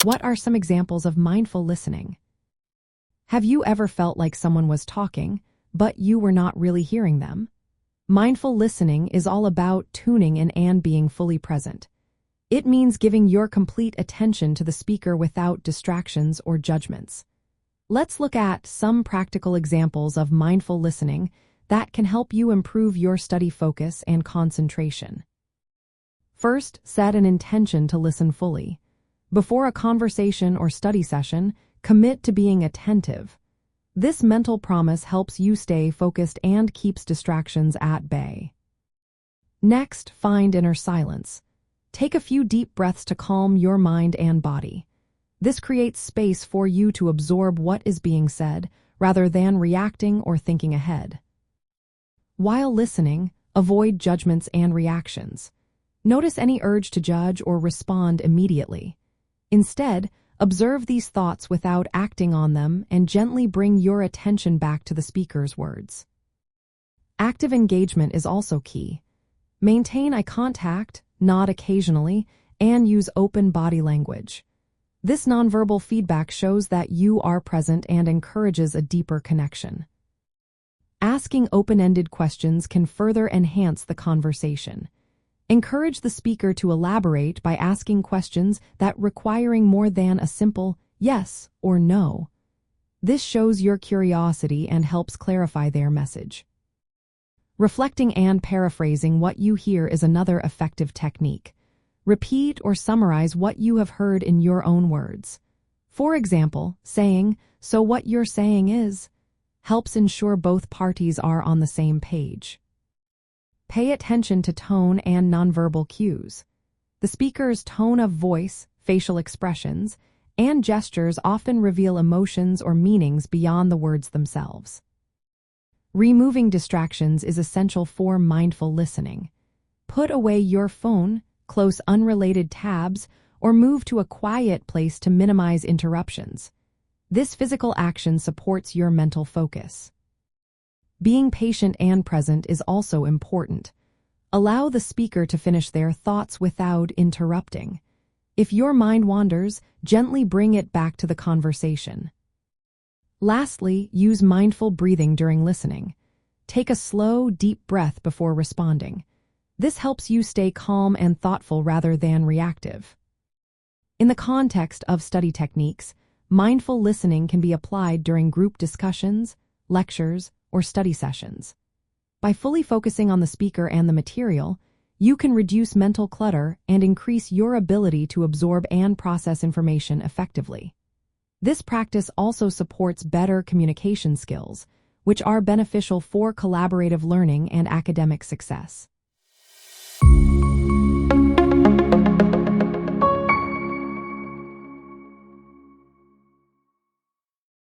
What are some examples of mindful listening? Have you ever felt like someone was talking, but you were not really hearing them? Mindful listening is all about tuning in and being fully present. It means giving your complete attention to the speaker without distractions or judgments. Let's look at some practical examples of mindful listening that can help you improve your study focus and concentration. First, set an intention to listen fully. Before a conversation or study session, commit to being attentive. This mental promise helps you stay focused and keeps distractions at bay. Next, find inner silence. Take a few deep breaths to calm your mind and body. This creates space for you to absorb what is being said, rather than reacting or thinking ahead. While listening, avoid judgments and reactions. Notice any urge to judge or respond immediately. Instead, observe these thoughts without acting on them and gently bring your attention back to the speaker's words. Active engagement is also key. Maintain eye contact, nod occasionally, and use open body language. This nonverbal feedback shows that you are present and encourages a deeper connection. Asking open-ended questions can further enhance the conversation. Encourage the speaker to elaborate by asking questions that requiring more than a simple yes or no. This shows your curiosity and helps clarify their message. Reflecting and paraphrasing what you hear is another effective technique. Repeat or summarize what you have heard in your own words. For example, saying, "So what you're saying is," helps ensure both parties are on the same page. Pay attention to tone and nonverbal cues. The speaker's tone of voice, facial expressions, and gestures often reveal emotions or meanings beyond the words themselves. Removing distractions is essential for mindful listening. Put away your phone, close unrelated tabs, or move to a quiet place to minimize interruptions. This physical action supports your mental focus. Being patient and present is also important. Allow the speaker to finish their thoughts without interrupting. If your mind wanders, gently bring it back to the conversation. Lastly, use mindful breathing during listening. Take a slow, deep breath before responding. This helps you stay calm and thoughtful rather than reactive. In the context of study techniques, mindful listening can be applied during group discussions, lectures, or study sessions. By fully focusing on the speaker and the material, you can reduce mental clutter and increase your ability to absorb and process information effectively. This practice also supports better communication skills, which are beneficial for collaborative learning and academic success.